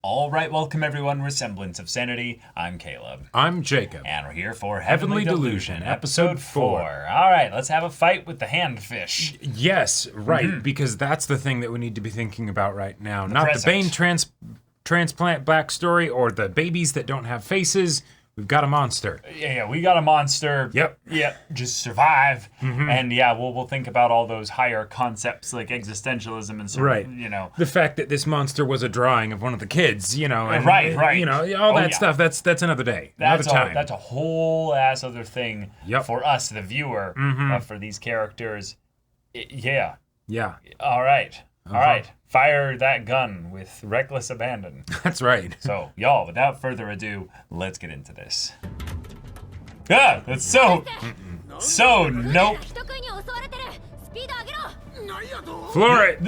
All right, welcome everyone. We're Semblance of Sanity. I'm Caleb. I'm Jacob. And we're here for Heavenly Delusion, episode 4. All right, let's have a fight with the handfish. Yes, right, because that's the thing that we need to be thinking about right now. Not present. the Bane transplant backstory or the babies that don't have faces. We've got a monster. Yeah, we got a monster. Yep. Just survive. And yeah, we'll think about all those higher concepts like existentialism and sort Right. of, The fact that this monster was a drawing of one of the kids, and, Right. all that stuff, that's another day, another time. That's a whole ass other thing Yep. for us, the viewer, for these characters. Yeah. All right. All right. Fire that gun with reckless abandon. That's right. So, y'all, without further ado, let's get into this. Ah, that's so nope. Floor it.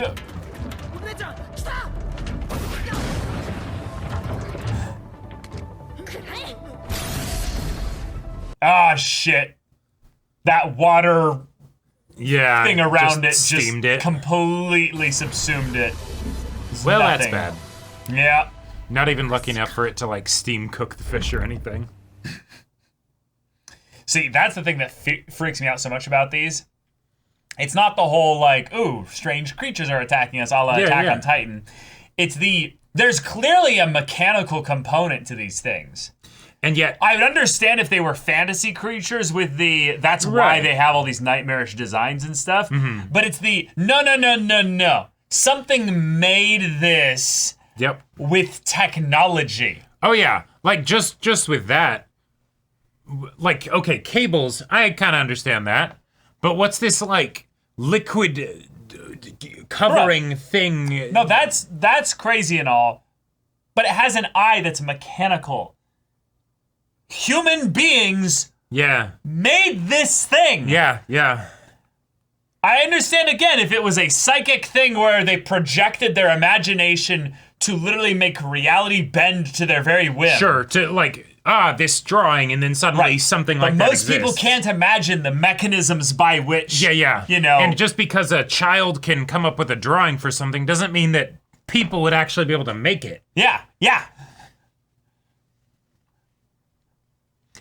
Ah, shit. That water Yeah. thing around it steamed just it. completely subsumed it. It's Well, nothing. that's bad. Yeah. Not even lucky enough for it to like steam cook the fish or anything. See, that's the thing that freaks me out so much about these. It's not the whole, like, ooh, strange creatures are attacking us, a la Attack on Titan. It's there's clearly a mechanical component to these things. And yet, I would understand if they were fantasy creatures with that's why they have all these nightmarish designs and stuff. But it's no. Something made this with technology. Oh yeah, like just with that, like, okay, cables, I kind of understand that, but what's this like liquid covering thing? No, that's crazy and all, but it has an eye that's mechanical. Human beings made this thing. Yeah. I understand again if it was a psychic thing where they projected their imagination to literally make reality bend to their very whim. Sure, to like, this drawing, and then suddenly something like that exists. Most people can't imagine the mechanisms by which, Yeah. And just because a child can come up with a drawing for something doesn't mean that people would actually be able to make it. Yeah.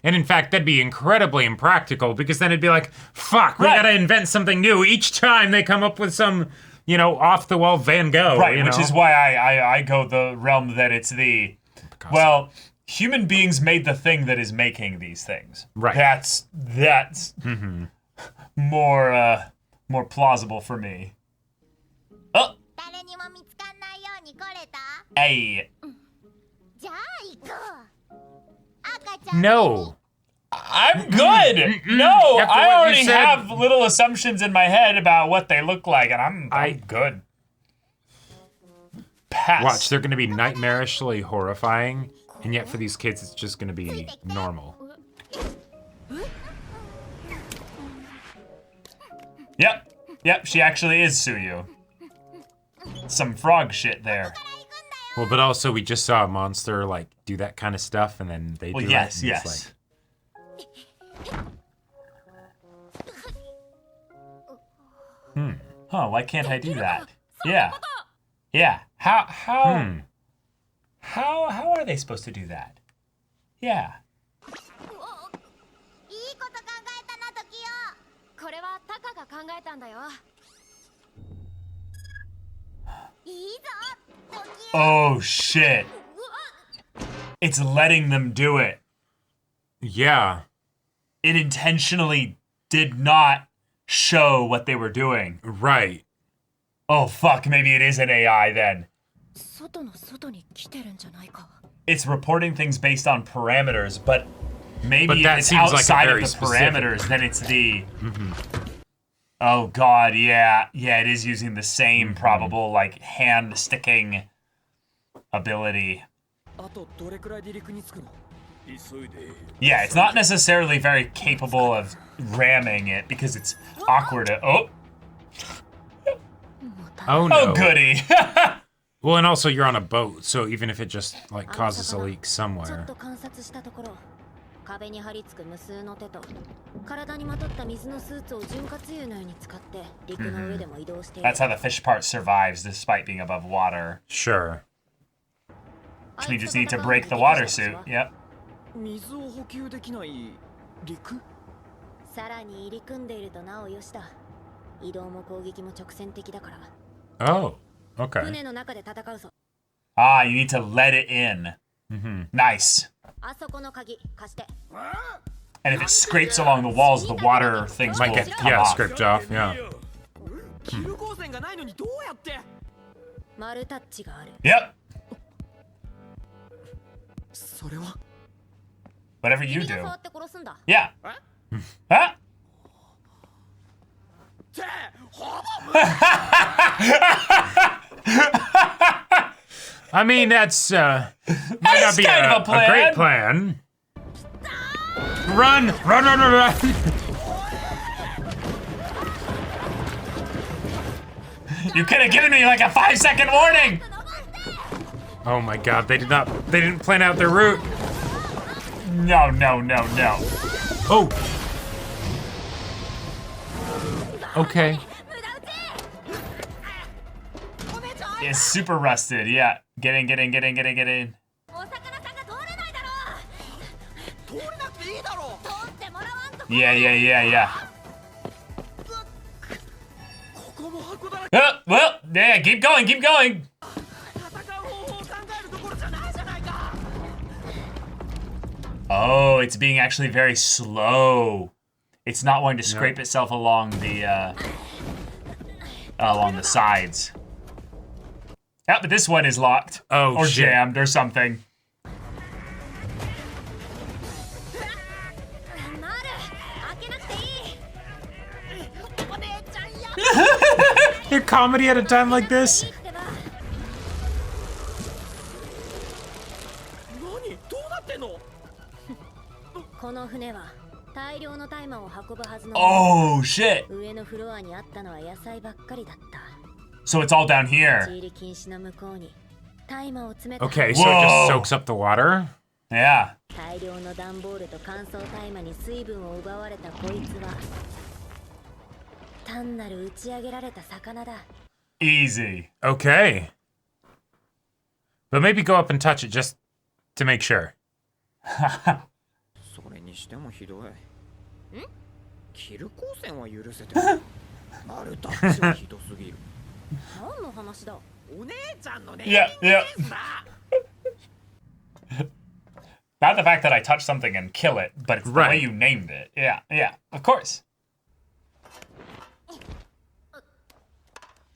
And in fact, that'd be incredibly impractical, because then it'd be like, fuck, we gotta invent something new each time they come up with some, off-the-wall Van Gogh. Right, which is why I go the realm that it's Picasso. Well, human beings made the thing that is making these things. Right. That's more plausible for me. Oh! Hey. No. I'm good. No, I already have little assumptions in my head about what they look like, and I'm good. Pass. Watch, they're gonna be nightmarishly horrifying, and yet for these kids, it's just gonna be normal. Yep, she actually is Suyu. Some frog shit there. Well, but also we just saw a monster like do that kind of stuff, and then they do it. Yes. Like... Huh, why can't I do that? Yeah. How are they supposed to do that? Yeah. Oh shit. It's letting them do it. Yeah. It intentionally did not show what they were doing. Right. Oh fuck, maybe it is an AI then. It's reporting things based on parameters, but maybe if it's outside of the parameters, then it's the... Oh god, yeah, it is using the same probable, like, hand-sticking ability. Yeah, it's not necessarily very capable of ramming it, because it's awkward. Oh no. Oh, goody. Well, and also you're on a boat, so even if it just, like, causes a leak somewhere. That's how the fish part survives despite being above water. Sure. We just need to break the water suit. Yep. Oh, okay. Ah, you need to let it in. Nice. And if it scrapes along the walls, the water things might will get come off. scraped off. Yeah. Yep. Whatever you do. Yeah. Huh? I mean, that's might not be a great plan. Run! Run, run, run, run! You could have given me like a 5-second warning! Oh my god, they didn't plan out their route. No, no, no, no. Oh! Okay. It's super rusted, yeah. Get in, get in, get in, get in, get in. Yeah, yeah, yeah, yeah. Well, yeah, keep going, keep going. Oh, it's being actually very slow. It's not wanting to scrape itself along the sides. Yeah, but this one is locked. Oh, or shit. Jammed or something. Your comedy at a time like this? Oh, shit. So it's all down here. Okay, so it just soaks up the water? Yeah. Easy. Okay. But maybe go up and touch it just to make sure. Yeah, yeah. Not the fact that I touch something and kill it, but it's the way you named it. Yeah, yeah, of course. Is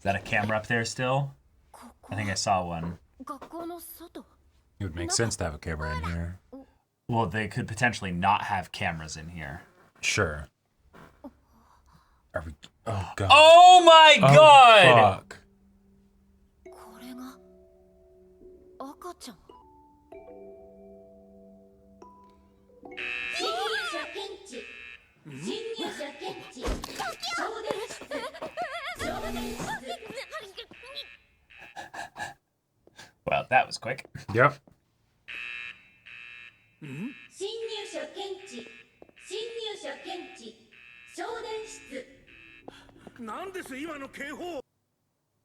that a camera up there still? I think I saw one. It would make sense to have a camera in here. Well, they could potentially not have cameras in here. Sure. Are we... Oh, God. Oh, my God! Fuck. Well, that was quick. Yep.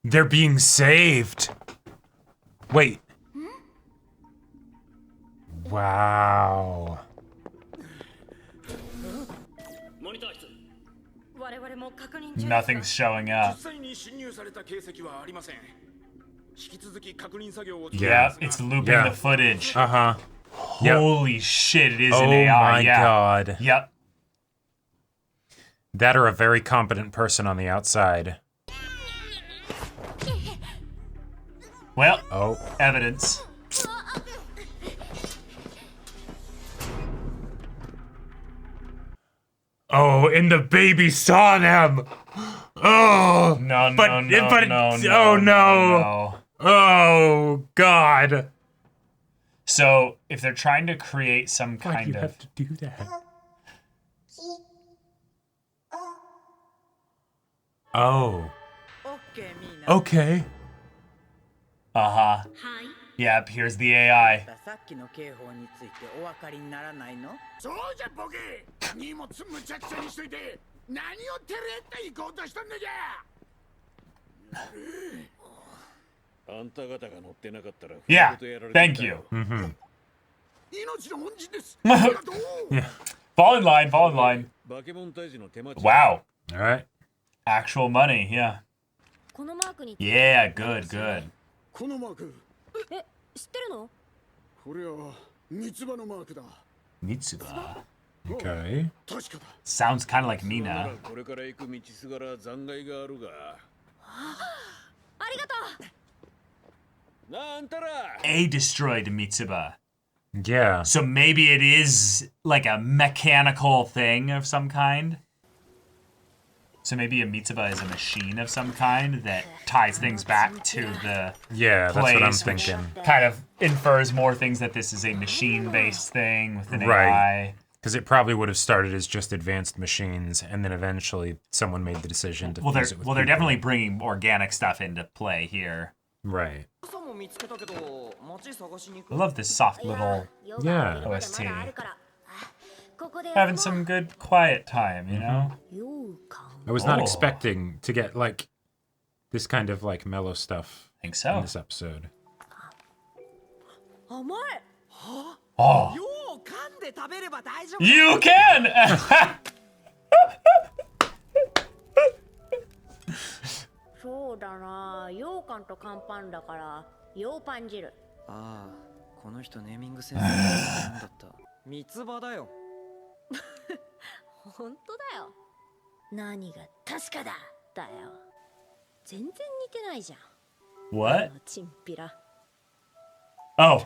They're being saved. Wait. Wow. Nothing's showing up. Yeah, it's looping the footage. Uh-huh. Holy shit, it is an Oh AI. my God. Yep. That or a very competent person on the outside. Well, evidence. Oh, and the baby saw them. Oh no, no. Oh God. So if they're trying to create some Why kind do you of have to do that? Oh. Okay. Uh-huh. Yep, here's the AI. Yeah, thank you. Yeah. Fall in line, fall in line. Wow. All right. Actual money, yeah. Yeah, good, good. このマーク。え、知ってるの？これは三つ葉のマークだ。 Mitsuba. Okay. 確かだ。 Sounds kind of like Mina. これから行く道すがら残骸があるが。ありがとう。なんたら。 A destroyed Mitsuba. Yeah. So maybe it is like a mechanical thing of some kind. So maybe a Mitsuba is a machine of some kind that ties things back to the Yeah, that's place, what I'm which thinking. kind of infers more things that this is a machine-based thing with an Right. AI. Because it probably would have started as just advanced machines, and then eventually someone made the decision to Well, fuse it with they're people. definitely bringing organic stuff into play here. Right. I love this soft little Yeah. OST. Having some good quiet time, you know? I was not Oh. expecting to get, like, this kind of, like, mellow stuff I think in so. this episode. 甘い。 Oh, よう噛んで食べれば大丈夫。 you can! そうだな。羊羹と乾パンだから羊パン汁。ああ、この人ネーミングセンスなんだった。三つ葉だよ。本当だよ。何が確かだ。だよ。全然似てないじゃん。 What? あのチンピラ。 Oh.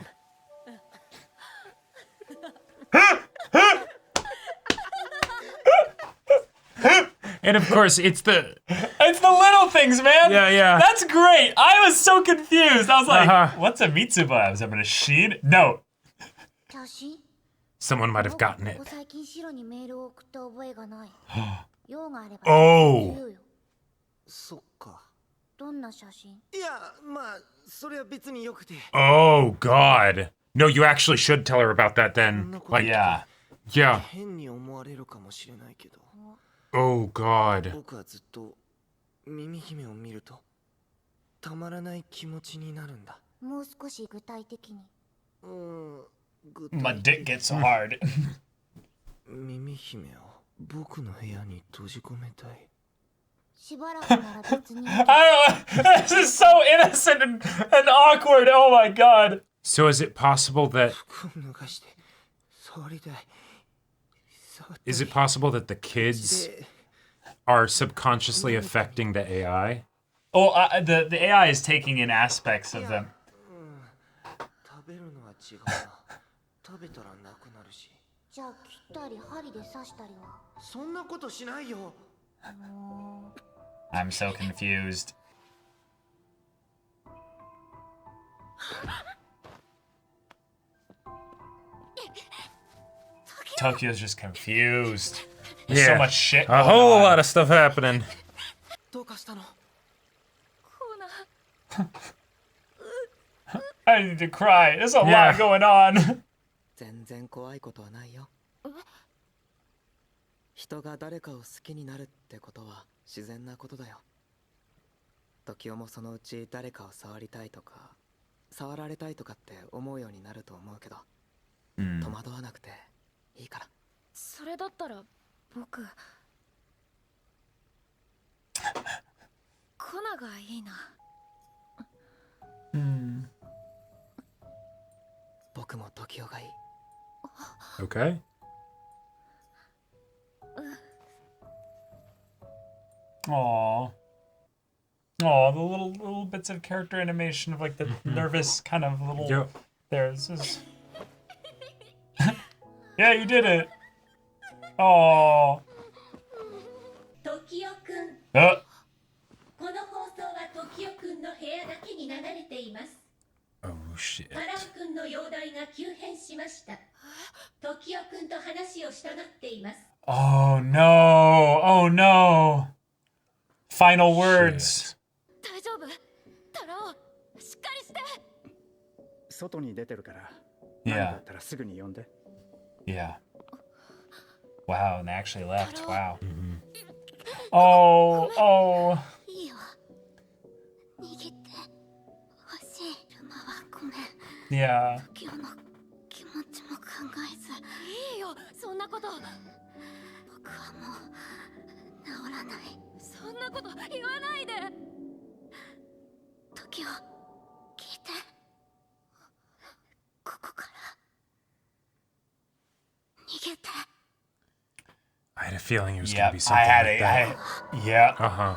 And of course, it's the... It's the little things, man. Yeah, yeah. That's great. I was so confused. I was like, Uh-huh. what's a Mitsuba? Is it a machine? No. 写真？ Someone might have gotten こ it. こ最近シロにメールを送った覚えがない。用があれば Oh. 言うよ。そっか。どんな写真？いや、まあ、それは別によくて。 Oh, God. No, you actually should tell her about that then. Like, Yeah. yeah. 変に思われるかもしれないけど、 Oh, God. 僕はずっと耳姫を見るとたまらない気持ちになるんだ。もう少し具体的に。具 My 体 dick 的 gets so hard. 耳姫を僕の部屋に閉じ込めたい。しばらくなら別に。 I don't know. This is so innocent and awkward. Oh my god. So is it possible that... 服を脱がして触りたい。触って Is it possible that the kids are subconsciously affecting the AI? Oh, the AI is taking in aspects of them. 食べるのは違うな。食べたらなくなるし。じゃあ切ったり針で刺したりは。そんなことしないよ。 I'm so confused. Tokyo's just confused. There's so much shit. A going whole on. lot of stuff happening. どうかしたの？ I need to cry. There's a Yeah. lot going on. 全然怖いことはないよ。人が誰かを好きになるってことは自然なことだよ。時代もそのうち誰かを触りたいとか触られたいとかって思うようになると思うけど、戸惑わなくていいから。それだったら僕コナがいいな。僕も時代がいい。 Okay. Aww. Aw, the little bits of character animation of like the nervous kind of little. Yep. There, this is. Yeah, you did it. Aww. 時代くん、 Uh, この放送は時代くんの部屋だけに流れています。 Oh, shit. パラオくんの容体が急変しました。時代くんと話をしたがっています。 oh no. Oh no. Final words. 大丈夫？タラオ、しっかりして。外に出てるから。 Yeah. 何かあったらすぐに呼んで。 Yeah. Wow, and they actually left. Wow. Oh, oh. いいよ。握って。Yeah. 時代の気持ちも考えず。いいよ、そんなこと。僕はもう治らない。そんなこと言わないで。時を聞いて。ここから逃げて。I had a feeling it was Yeah, going to be something like that. Yeah. Uh-huh.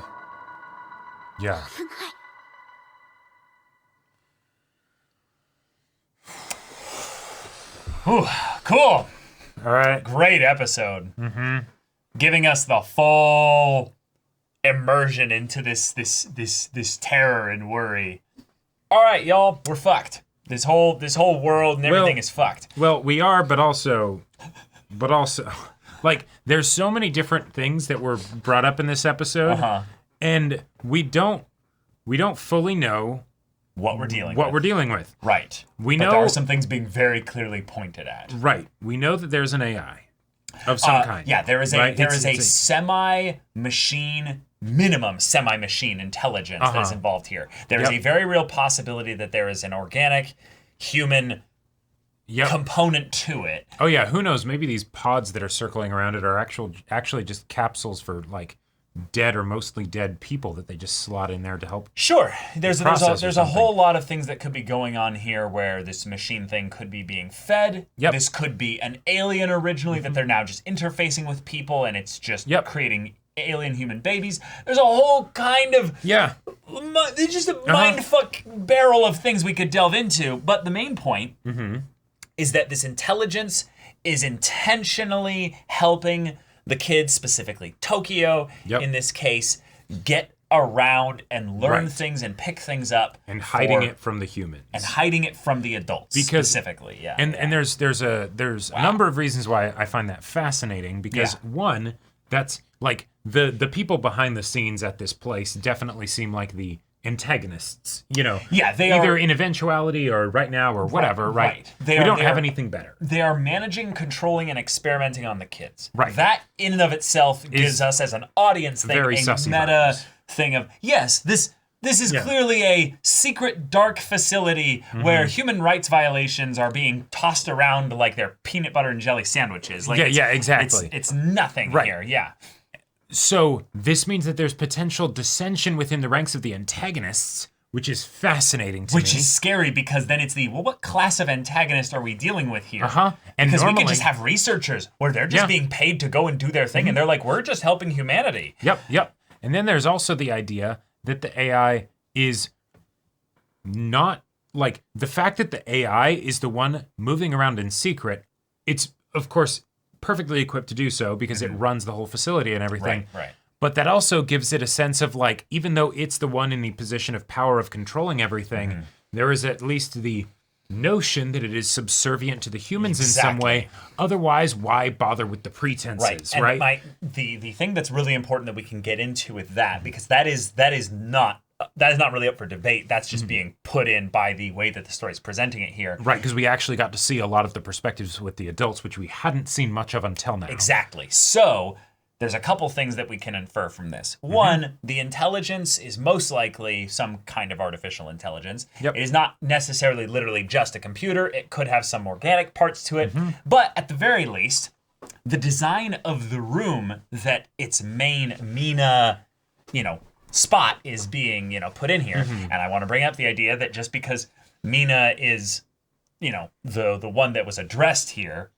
Yeah. 危ない。Whew, cool. All right. Great episode. Mm-hmm. Giving us the full immersion into this terror and worry. All right, y'all, we're fucked. This whole world and everything is fucked. Well, we are, but also, like, there's so many different things that were brought up in this episode, and we don't fully know what we're dealing with. Right. We but know there are some things being very clearly pointed at. Right. We know that there's an AI of some kind. Yeah, there is right? a semi-machine, minimum semi-machine intelligence that is involved here. There is a very real possibility that there is an organic human component to it. Oh yeah, who knows? Maybe these pods that are circling around it are actually just capsules for like dead or mostly dead people that they just slot in there to help. Sure, there's a whole lot of things that could be going on here where this machine thing could be being fed. Yep. This could be an alien originally that they're now just interfacing with people, and it's just creating alien human babies. There's a whole kind of it's just a mindfuck barrel of things we could delve into. But the main point is that this intelligence is intentionally helping the kids, specifically Tokyo, in this case, get around and learn things and pick things up. And hiding it from the humans. And hiding it from the adults, specifically, And there's a number of reasons why I find that fascinating, because one, that's like the people behind the scenes at this place definitely seem like the antagonists, you know. Yeah, they either are in eventuality or right now or whatever, right? We don't have anything better. They are managing, controlling, and experimenting on the kids. Right. That in and of itself gives us as an audience thing very a sussy meta vibes. Thing of this is clearly a secret dark facility where human rights violations are being tossed around like they're peanut butter and jelly sandwiches. Like exactly. It's nothing here. Yeah. So this means that there's potential dissension within the ranks of the antagonists, which is fascinating to me. Which is scary because then it's what class of antagonist are we dealing with here? And because normally, we could just have researchers where they're just being paid to go and do their thing, and they're like, we're just helping humanity. Yep. And then there's also the idea that the AI is not, like, the fact that the AI is the one moving around in secret, it's, of course, perfectly equipped to do so because it runs the whole facility and everything. Right. But that also gives it a sense of, like, even though it's the one in the position of power of controlling everything, there is at least the notion that it is subservient to the humans in some way. Otherwise, why bother with the pretenses, right? And the thing that's really important that we can get into with that, because that is not really up for debate. That's just being put in by the way that the story's presenting it here. Right, because we actually got to see a lot of the perspectives with the adults, which we hadn't seen much of until now. Exactly. So there's a couple things that we can infer from this. One, the intelligence is most likely some kind of artificial intelligence. It is not necessarily literally just a computer. It could have some organic parts to it. But at the very least, the design of the room that its main Mina, spot is being, put in here. And I want to bring up the idea that just because Mina is, the one that was addressed here,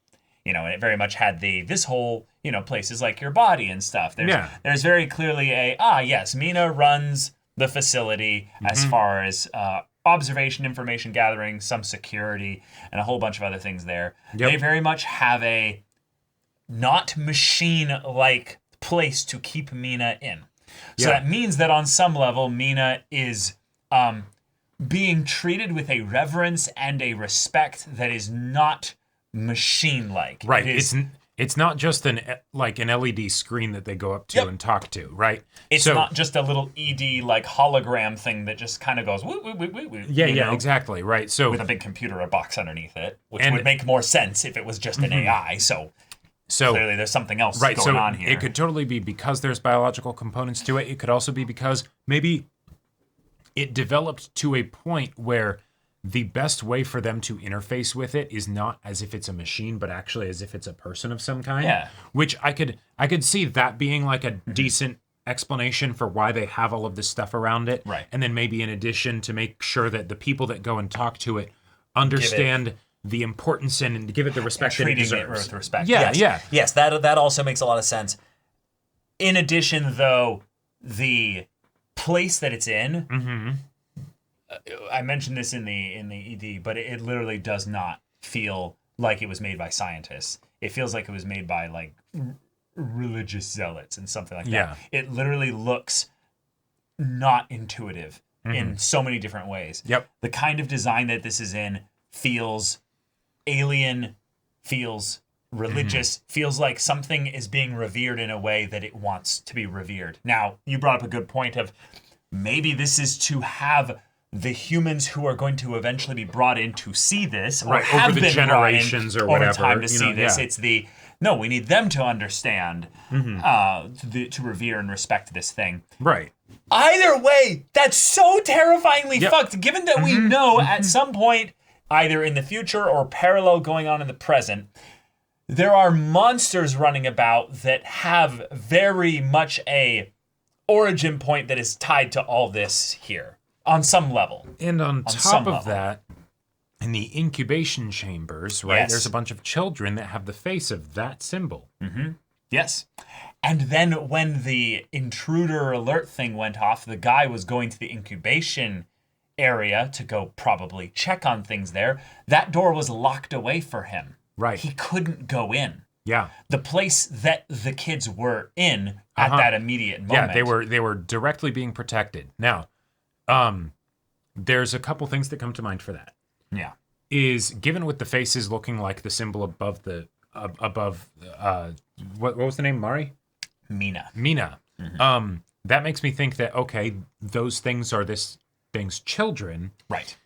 and it very much had this whole, places like your body and stuff. There's very clearly yes, Mina runs the facility as far as observation, information gathering, some security, and a whole bunch of other things there. They very much have a not machine-like place to keep Mina in. So that means that on some level, Mina is being treated with a reverence and a respect that is not machine-like. Right. It's not just an LED screen that they go up to and talk to, right? It's not just a little ED hologram thing that just kind of goes woo woo woo woo woo. Exactly, right. So with a big computer or box underneath it, which would make more sense if it was just an AI. So clearly there's something else going on here. It could totally be because there's biological components to it. It could also be because maybe it developed to a point where the best way for them to interface with it is not as if it's a machine, but actually as if it's a person of some kind. Yeah. Which I could see that being like a decent explanation for why they have all of this stuff around it. Right. And then maybe in addition to make sure that the people that go and talk to it understand the importance and give it the respect that it treating deserves. it with respect. Yeah, Yes, that also makes a lot of sense. In addition, though, the place that it's in, I mentioned this in the ED, but it literally does not feel like it was made by scientists. It feels like it was made by like religious zealots and something like that. It literally looks not intuitive in so many different ways. Yep. The kind of design that this is in feels alien, feels religious, feels like something is being revered in a way that it wants to be revered. Now, you brought up a good point of maybe this is to have the humans who are going to eventually be brought in to see this, or have over the been generations or whatever, over time to see this. Yeah. It's no, we need them to understand, to revere and respect this thing. Right. Either way, that's so terrifyingly fucked, given that we know at some point, either in the future or parallel going on in the present, there are monsters running about that have very much a origin point that is tied to all this here on some level. And on top of that, in the incubation chambers, right, there's a bunch of children that have the face of that symbol. Yes. And then when the intruder alert thing went off, the guy was going to the incubation area to go probably check on things there. That door was locked away for him. Right. He couldn't go in. Yeah. The place that the kids were in at that immediate moment. Yeah, they were directly being protected. Now, there's a couple things that come to mind for that. Yeah. Is given with the faces looking like the symbol above the what was the name? Mari? Mina. That makes me think that okay, those things are this thing's children. Right.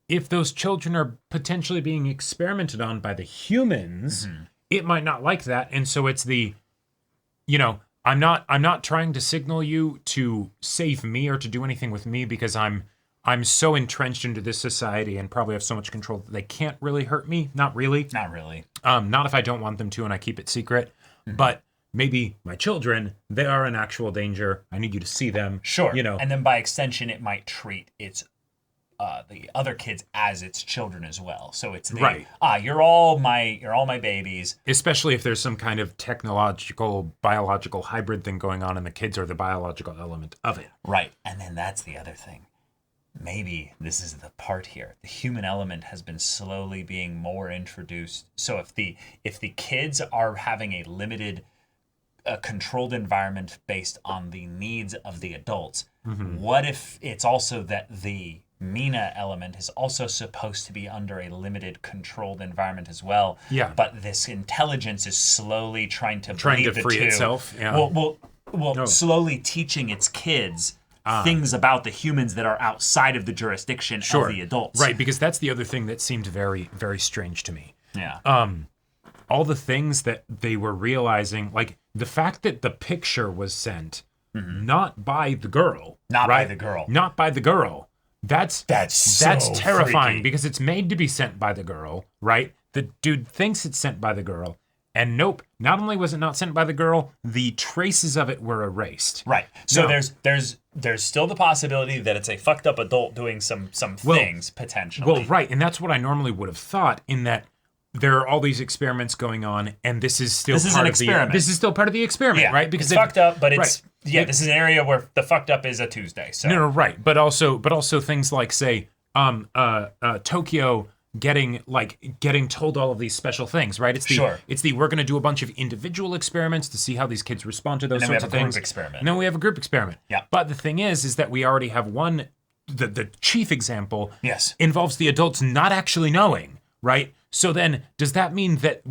If those children are potentially being experimented on by the humans, it might not like that. And so it's I'm not trying to signal you to save me or to do anything with me because I'm so entrenched into this society and probably have so much control that they can't really hurt me. Not really. Not really. Not if I don't want them to and I keep it secret. But maybe my children, they are in actual danger. I need you to see them. Sure. And then by extension, it might treat its the other kids as its children as well. So it's you're all my babies. Especially if there's some kind of technological, biological hybrid thing going on and the kids are the biological element of it. Right. And then that's the other thing. Maybe this is the part here. The human element has been slowly being more introduced. So if the kids are having a limited, controlled environment based on the needs of the adults, what if it's also that the Mina element is also supposed to be under a limited, controlled environment as well? Yeah. But this intelligence is slowly trying to free the itself. Yeah. Slowly teaching its kids things about the humans that are outside of the jurisdiction of the adults. Right, because that's the other thing that seemed very, very strange to me. Yeah. All the things that they were realizing, like the fact that the picture was sent not by the girl. Not by the girl. That's so terrifying freaky. because it's made to be sent by the girl, right? The dude thinks it's sent by the girl. And nope, not only was it not sent by the girl, the traces of it were erased. Right. So there's still the possibility that it's a fucked up adult doing some things potentially. Well, right, and that's what I normally would have thought in that there are all these experiments going on and this is still part of the experiment, right? Because it's fucked up, but it's this is an area where the fucked up is a Tuesday. So No, right. But also things like say Tokyo getting told all of these special things, right? It's we're going to do a bunch of individual experiments to see how these kids respond to those sorts of things. And then we have a group experiment. Yeah. But the thing is that we already have one. The chief example involves the adults not actually knowing, right? So then, does that mean that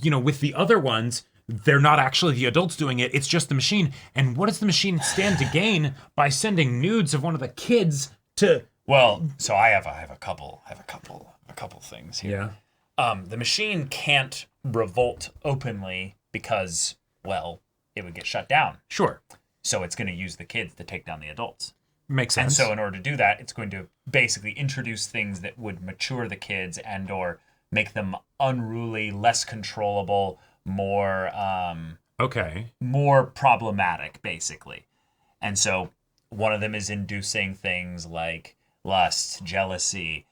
with the other ones, they're not actually the adults doing it? It's just the machine. And what does the machine stand to gain by sending nudes of one of the kids to? Well, so I have a couple things here. Yeah. The machine can't revolt openly because, well, it would get shut down. Sure. So it's going to use the kids to take down the adults. Makes And sense. so in order to do that, it's going to basically introduce things that would mature the kids and or make them unruly, less controllable, more more problematic, basically. And so one of them is inducing things like lust, jealousy,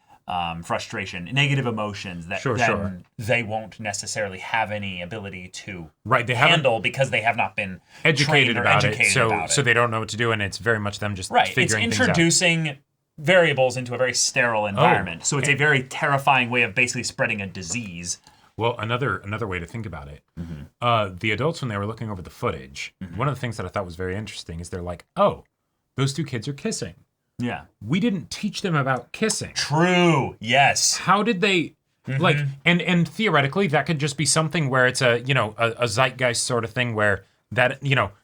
frustration, negative emotions that they won't necessarily have any ability to handle because they have not been educated about it. So they don't know what to do, and it's very much them just figuring it's things out. introducing variables into a very sterile environment. So it's a very terrifying way of basically spreading a disease. Well, another way to think about it, the adults, when they were looking over the footage, one of the things that I thought was very interesting is they're like, oh, those two kids are kissing. Yeah. We didn't teach them about kissing. True. Yes. How did they like and theoretically that could just be something where it's a zeitgeist sort of thing where that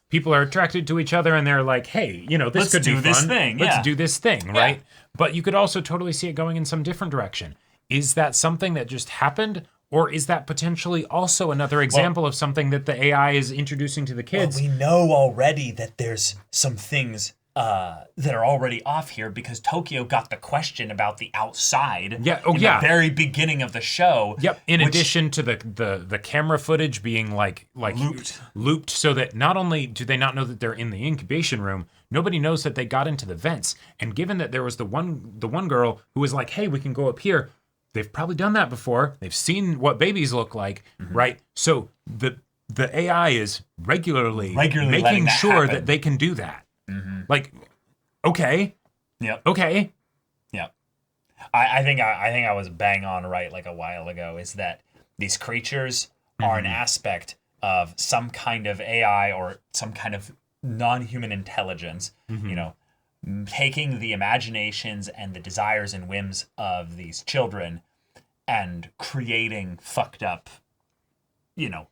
people are attracted to each other and they're like, hey, this could be fun. This thing. Let's do this thing, right? But you could also totally see it going in some different direction. Is that something that just happened? Or is that potentially also another example of something that the AI is introducing to the kids? Well, we know already that there's some things that are already off here because Tokyo got the question about the outside in the very beginning of the show. Yep. In addition to the camera footage being like looped so that not only do they not know that they're in the incubation room, nobody knows that they got into the vents. And given that there was the one girl who was like, hey, we can go up here. They've probably done that before. They've seen what babies look like, right? So the AI is regularly making sure that they can do that. Like, okay. Yep. Okay. Yep. I think I was bang on right like a while ago is that these creatures are an aspect of some kind of AI or some kind of non-human intelligence, taking the imaginations and the desires and whims of these children and creating fucked up,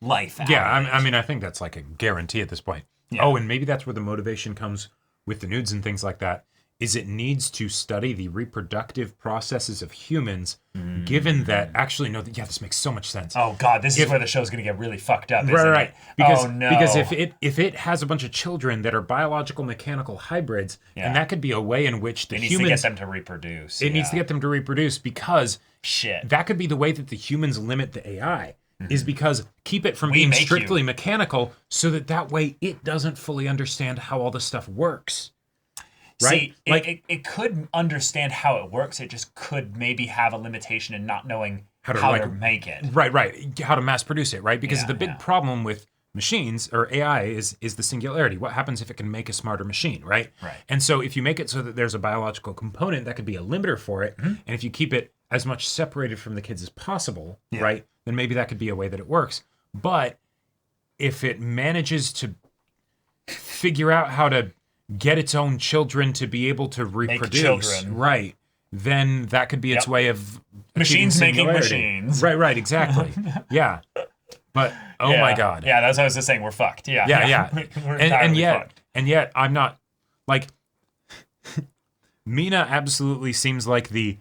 life. Yeah, I mean, I think that's like a guarantee at this point. Yeah. Oh, and maybe that's where the motivation comes with the nudes and things like that, is it needs to study the reproductive processes of humans, given that, actually, no, this makes so much sense. Oh, God, this is where the show's going to get really fucked up, isn't right. it? Because if it has a bunch of children that are biological mechanical hybrids, and that could be a way in which the humans... It needs to get them to reproduce. It needs to get them to reproduce because that could be the way that the humans limit the AI. Is because keep it from being strictly mechanical so that way it doesn't fully understand how all this stuff works. Right? See, it could understand how it works. It just could maybe have a limitation in not knowing how to make it. Right. How to mass produce it, right? Because the big problem with machines or AI is the singularity. What happens if it can make a smarter machine, right? Right. And so if you make it so that there's a biological component, that could be a limiter for it. And if you keep it as much separated from the kids as possible, right, then maybe that could be a way that it works. But if it manages to figure out how to get its own children to be able to reproduce, right, then that could be its way of machines making machines. Right, exactly. Yeah. But my God. Yeah, that's what I was just saying. We're fucked. Yeah. and yet I'm not like Mina absolutely seems like the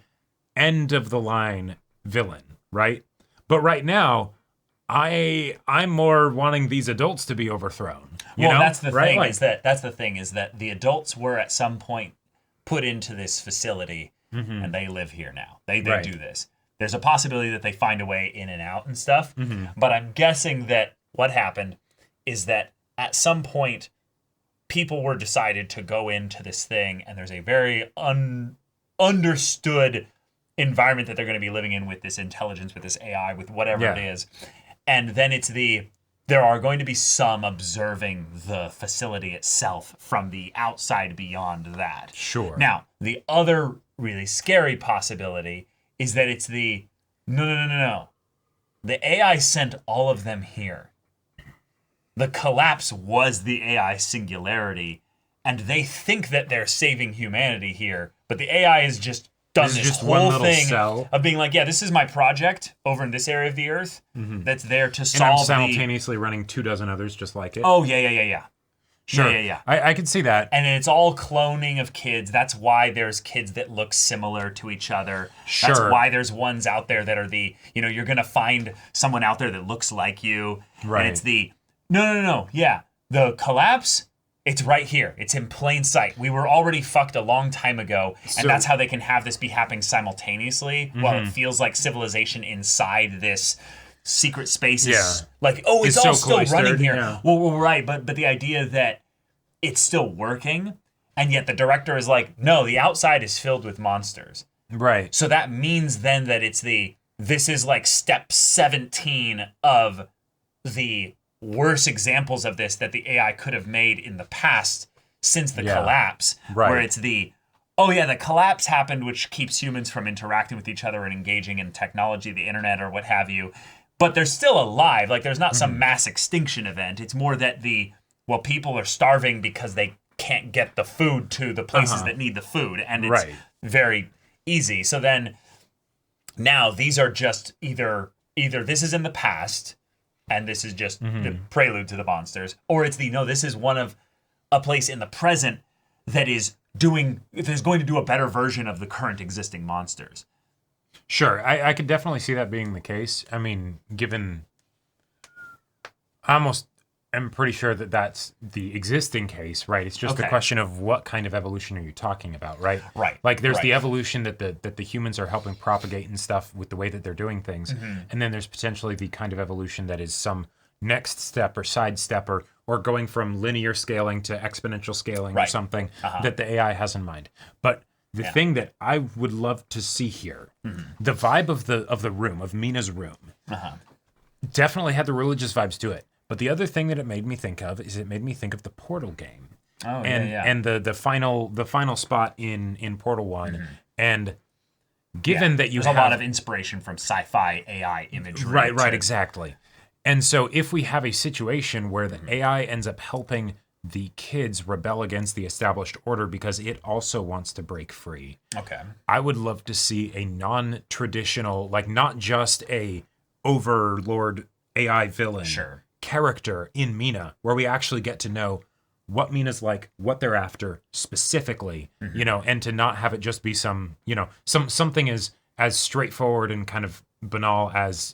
end of the line villain, right? But right now, I'm more wanting these adults to be overthrown. That's the thing is that the adults were at some point put into this facility and they live here now. They do this. There's a possibility that they find a way in and out and stuff. But I'm guessing that what happened is that at some point people were decided to go into this thing and there's a very understood environment that they're going to be living in with this intelligence, with this AI, with whatever it is. And then there are going to be some observing the facility itself from the outside beyond that. Sure. Now, the other really scary possibility is that it's no. The AI sent all of them here. The collapse was the AI singularity, and they think that they're saving humanity here, but the AI is just done this whole thing of being like, this is my project over in this area of the Earth that's there to solve. And I'm simultaneously running 24 others just like it. Oh, yeah. Sure. Yeah. I can see that. And it's all cloning of kids. That's why there's kids that look similar to each other. Sure. That's why there's ones out there that are you're going to find someone out there that looks like you. Right. And it's no. Yeah. The collapse It's right here. It's in plain sight. We were already fucked a long time ago, and that's how they can have this be happening simultaneously while it feels like civilization inside this secret space is like, oh, it's all still running here. Yeah. Well, right, but the idea that it's still working, and yet the director is like, no, the outside is filled with monsters. Right. So that means then that this is like step 17 of the worse examples of this that the AI could have made in the past since the collapse, where it's the collapse happened, which keeps humans from interacting with each other and engaging in technology, the internet or what have you, but they're still alive. Like there's not some mass extinction event. It's more that people are starving because they can't get the food to the places that need the food, and it's very easy. So then now these are just either this is in the past and this is just the prelude to the monsters, or it's this is one of a place in the present that is going to do a better version of the current existing monsters. Sure, I could definitely see that being the case. I mean, I'm pretty sure that that's the existing case, right? It's just a question of what kind of evolution are you talking about, right? Right. Like there's the evolution that the humans are helping propagate and stuff with the way that they're doing things. And then there's potentially the kind of evolution that is some next step or side step or going from linear scaling to exponential scaling or something that the AI has in mind. But the thing that I would love to see here, the vibe of the room, of Mina's room, definitely had the religious vibes to it. But the other thing that it made me think of is it made me think of the Portal game. Oh, and the final spot in Portal 1. And given that there's a lot of inspiration from sci-fi AI imagery. Right, exactly. And so if we have a situation where the AI ends up helping the kids rebel against the established order because it also wants to break free. Okay. I would love to see a non-traditional, like not just a overlord AI villain. Character in Mina, where we actually get to know what Mina's like, what they're after specifically, and to not have it just be something as straightforward and kind of banal as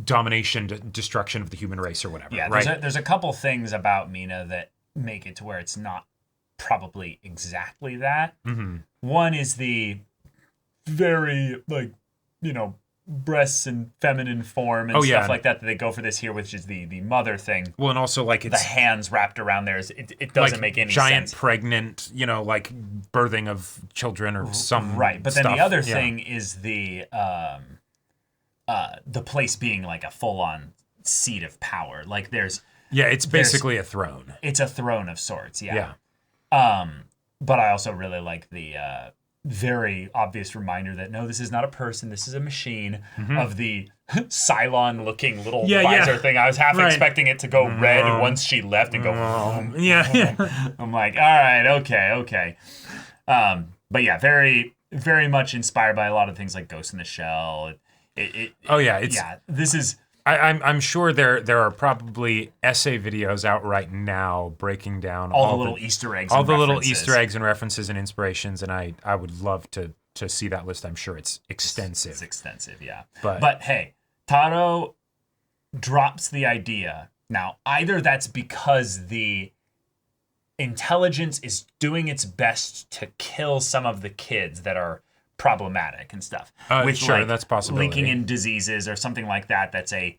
domination, destruction of the human race or whatever. Yeah, right? There's a couple things about Mina that make it to where it's not probably exactly that. One is the very breasts and feminine form and stuff like that they go for this here, which is the mother thing. Well, and also like it's the hands wrapped around there. It doesn't make any giant sense. Pregnant, like birthing of children or some but then the other thing is the place being like a full-on seat of power. Like it's basically a throne. It's a throne of sorts. But I also really like the very obvious reminder that no, this is not a person, this is a machine, of the Cylon looking little visor thing. I was half expecting it to go red once she left and go I'm like, all right, okay. But yeah, very, very much inspired by a lot of things like Ghost in the Shell. This is I'm sure there are probably essay videos out right now breaking down all the little Easter eggs, and references and inspirations, and I would love to see that list. I'm sure it's extensive. It's extensive, yeah. But hey, Taro drops the idea. Now, either that's because the intelligence is doing its best to kill some of the kids that are problematic and stuff, that's possible. Linking in diseases or something like that. That's a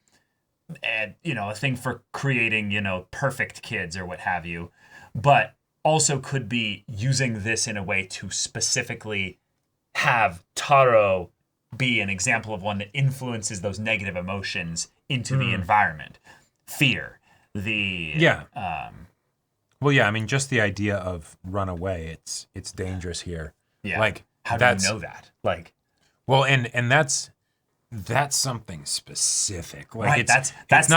thing for creating perfect kids or what have you, but also could be using this in a way to specifically have Taro be an example of one that influences those negative emotions into the environment. Fear, I mean, just the idea of run away. It's dangerous here. Yeah. Like, how do you know that? Like, well, and that's something specific. Like, right. That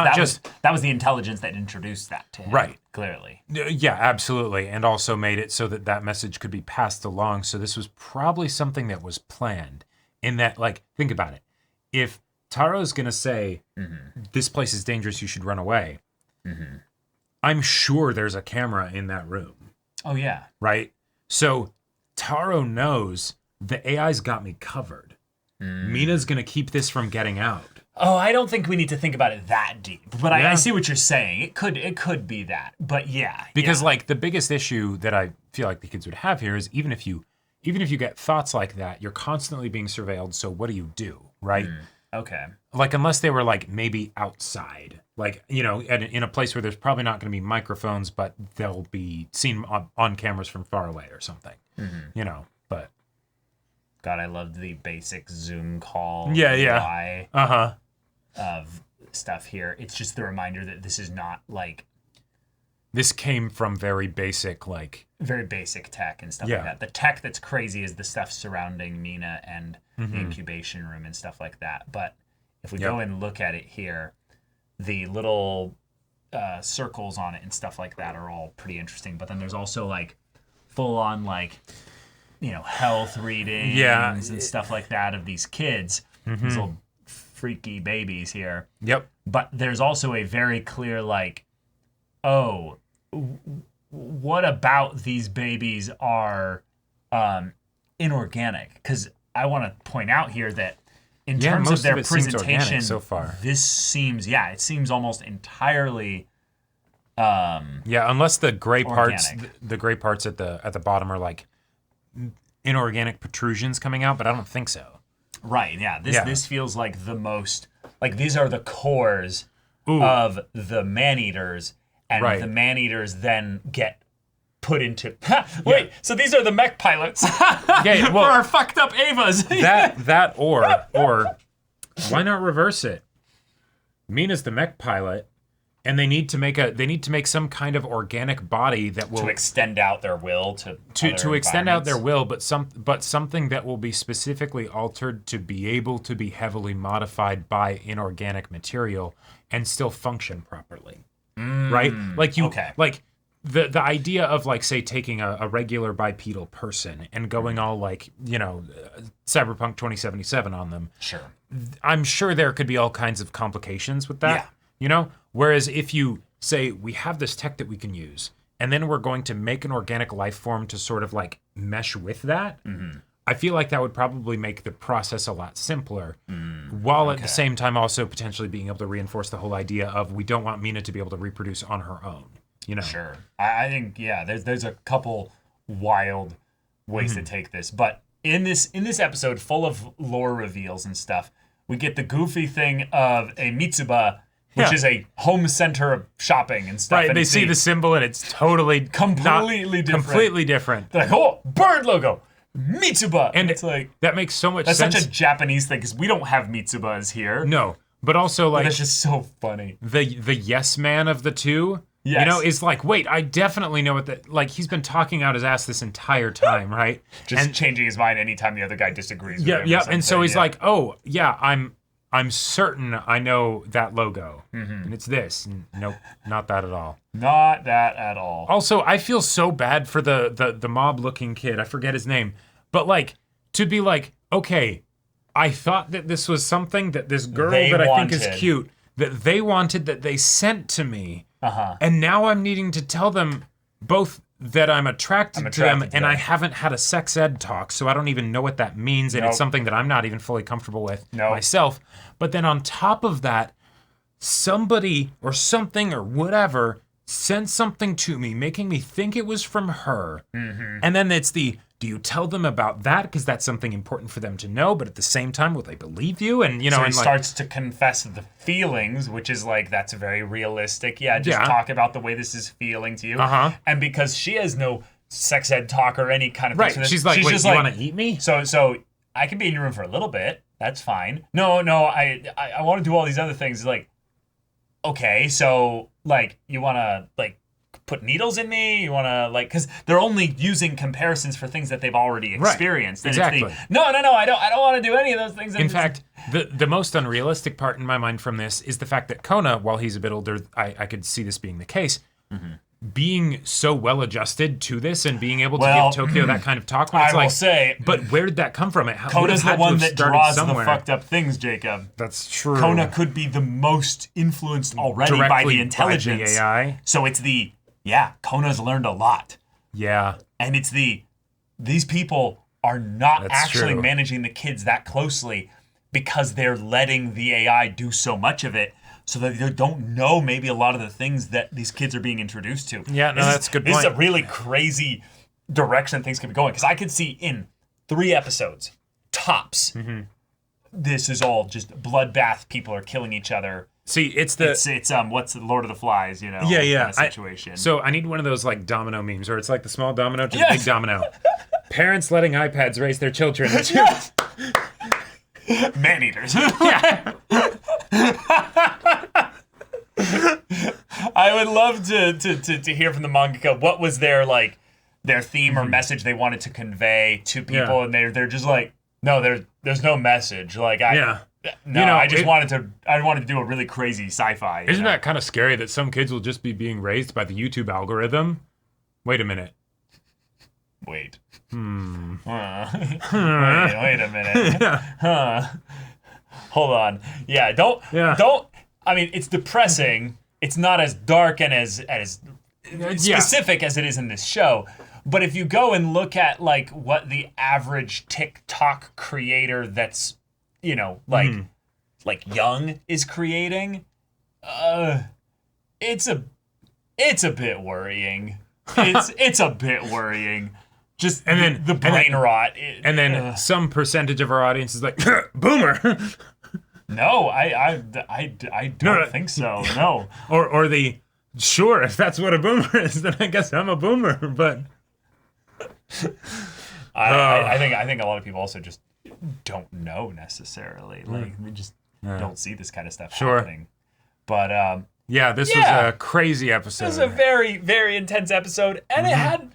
was the intelligence that introduced that to him. Right. Clearly. Yeah, absolutely, and also made it so that message could be passed along. So this was probably something that was planned. In that, like, think about it. If Taro's gonna say, "This place is dangerous, you should run away," I'm sure there's a camera in that room. Oh yeah. Right. So Taro knows the AI's got me covered. Mina's gonna keep this from getting out. Oh, I don't think we need to think about it that deep. But I see what you're saying. It could be that. But yeah. Because like the biggest issue that I feel like the kids would have here is even if you get thoughts like that, you're constantly being surveilled. So what do? Right? Okay. Like unless they were like maybe outside, like, you know, in a place where there's probably not going to be microphones, but they'll be seen on cameras from far away or something, you know, but. God, I loved the basic Zoom call. Yeah. Of stuff here. It's just the reminder that this is not like. This came from very basic tech and stuff like that. The tech that's crazy is the stuff surrounding Mina and the incubation room and stuff like that. But if we go and look at it here, the little circles on it and stuff like that are all pretty interesting. But then there's also like full on like, you know, health readings and stuff like that of these kids, these little freaky babies here. Yep. But there's also a very clear like, oh, what about these babies are inorganic? Because I want to point out here that in terms of their presentation so far, this seems it seems almost entirely unless the gray parts organic. The gray parts at the bottom are like inorganic protrusions coming out, but I don't think so. Right, this feels like the most like these are the cores of the man-eaters. And the man-eaters then get put into... so these are the mech pilots for our fucked up Avas. that or why not reverse it? Mina's the mech pilot, and they need to make some kind of organic body that will... To extend out their will to extend out their will, but something that will be specifically altered to be able to be heavily modified by inorganic material and still function properly. Right? Like like the idea of like, say, taking a regular bipedal person and going all like, you know, Cyberpunk 2077 on them. Sure. I'm sure there could be all kinds of complications with that, you know? Whereas if you say, we have this tech that we can use, and then we're going to make an organic life form to sort of like mesh with that, I feel like that would probably make the process a lot simpler, while at the same time also potentially being able to reinforce the whole idea of we don't want Mina to be able to reproduce on her own, you know? Sure. I think, there's a couple wild ways to take this. But in this episode full of lore reveals and stuff, we get the goofy thing of a Mitsuba, which is a home center of shopping and stuff. Right, and they see the symbol and it's totally completely different. They're like, oh, bird logo. Mitsuba, and it's like that makes so much sense. sense. That's such a Japanese thing because we don't have Mitsubas here. No, but also like that's just so funny. The yes man of the two, you know, is like, wait, I definitely know what that. Like he's been talking out his ass this entire time, right? Just changing his mind anytime the other guy disagrees. with him and so he's like, oh yeah, I'm certain I know that logo, and it's this. And nope, not that at all. Not that at all. Also, I feel so bad for the mob-looking kid. I forget his name. But, like, to be like, okay, I thought that this was something that this girl that I think is cute, that they wanted, that they sent to me. And now I'm needing to tell them both that I'm attracted to them, and I haven't had a sex ed talk, so I don't even know what that means, and it's something that I'm not even fully comfortable with myself. But then on top of that, somebody or something or whatever sent something to me, making me think it was from her. And then it's do you tell them about that because that's something important for them to know, but at the same time, will they believe you? And you know, so he and starts to confess the feelings, which is like, that's very realistic. Just talk about the way this is feeling to you. And because she has no sex ed talk or any kind of thing, she's like, wait, you want to eat me? So I can be in your room for a little bit. That's fine. No, I want to do all these other things. Like, okay, so like, you want to like put needles in me? You want to like, because they're only using comparisons for things that they've already experienced. Right. And exactly. No, I don't want to do any of those things. In fact, the most unrealistic part in my mind from this is the fact that Kona, while he's a bit older, I could see this being the case. Being so well adjusted to this and being able to give Tokyo that kind of talk, when it's I will say, but where did that come from? Kona's the one that draws the fucked up things, Jacob. That's true. Kona could be the most influenced already by the intelligence. By the AI. So it's Kona's learned a lot. Yeah. And it's these people are not actually managing the kids that closely because they're letting the AI do so much of it, so that they don't know maybe a lot of the things that these kids are being introduced to. Yeah, no, that's a good point. This is a really crazy direction things can be going, because I could see in 3 episodes, tops, this is all just bloodbath. People are killing each other. See, it's what's the Lord of the Flies, you know? Yeah. Kind of situation. So I need one of those like domino memes, where it's like the small domino to the big domino. Parents letting iPads raise their children. Yes. Man-eaters. Yeah. I would love to hear from the mangaka what was their theme or message they wanted to convey to people, and they're just like, no, there's no message. Like I wanted to do a really crazy sci-fi. Isn't that kind of scary that some kids will just be being raised by the YouTube algorithm? Wait a minute. Wait. Wait a minute. Hold on. Yeah, don't. I mean, it's depressing. It's not as dark and as specific as it is in this show. But if you go and look at like what the average TikTok creator that's, like young is creating, it's a bit worrying. It's a bit worring. Just and then the brain rot. And then some percentage of our audience is like, boomer. No, I don't think so. No. Or the sure, if that's what a boomer is, then I guess I'm a boomer. But I think a lot of people also just don't know necessarily. Like we just don't see this kind of stuff happening. But this was a crazy episode. It was a very, very intense episode. And it had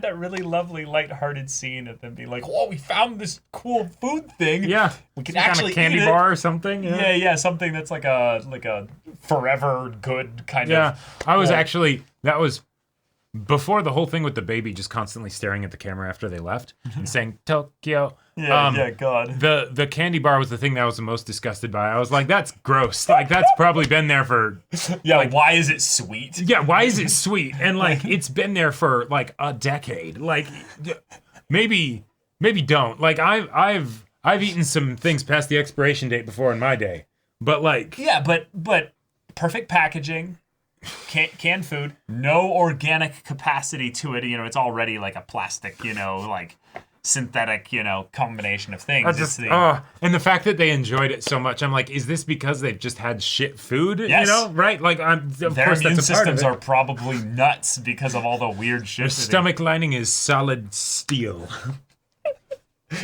that really lovely, lighthearted scene of them being like, oh, we found this cool food thing. Yeah. We can actually eat candy bar or something. Yeah, something that's like a forever good kind of. Yeah. That was before the whole thing with the baby just constantly staring at the camera after they left and saying Tokyo. God. The candy bar was the thing that I was the most disgusted by. I was like, that's gross. Like, that's probably been there for... Yeah, like, why is it sweet? Yeah, why is it sweet? And, like, it's been there for, like, a decade. Like, maybe don't. Like, I've eaten some things past the expiration date before in my day. But, like... Yeah, but perfect packaging... Canned food, no organic capacity to it. It's already like a plastic, like synthetic, combination of things. And the fact that they enjoyed it so much, I'm like, is this because they've just had shit food? Yes. Right? Like, their immune systems are probably nuts because of all the weird shit. Their stomach lining is solid steel.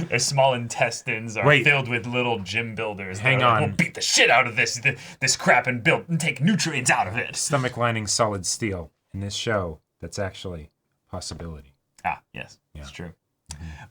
Their small intestines are filled with little gym builders. Hang on. We'll beat the shit out of this crap and take nutrients out of it. Stomach lining solid steel. In this show, that's actually a possibility. Yes, it's true.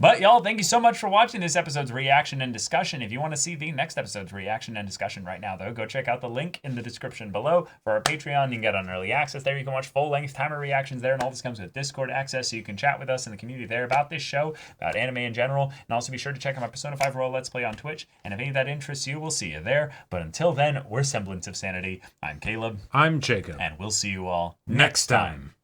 But y'all, thank you so much for watching this episode's reaction and discussion. If you want to see the next episode's reaction and discussion right now, though, go check out the link in the description below for our Patreon. You can get on early access there. You can watch full-length timer reactions there, and all this comes with Discord access, so you can chat with us in the community there about this show, about anime in general, and also be sure to check out my Persona 5 Royal Let's Play on Twitch, and if any of that interests you, we'll see you there. But until then, we're Semblance of Sanity. I'm Caleb. I'm Jacob. And we'll see you all next time.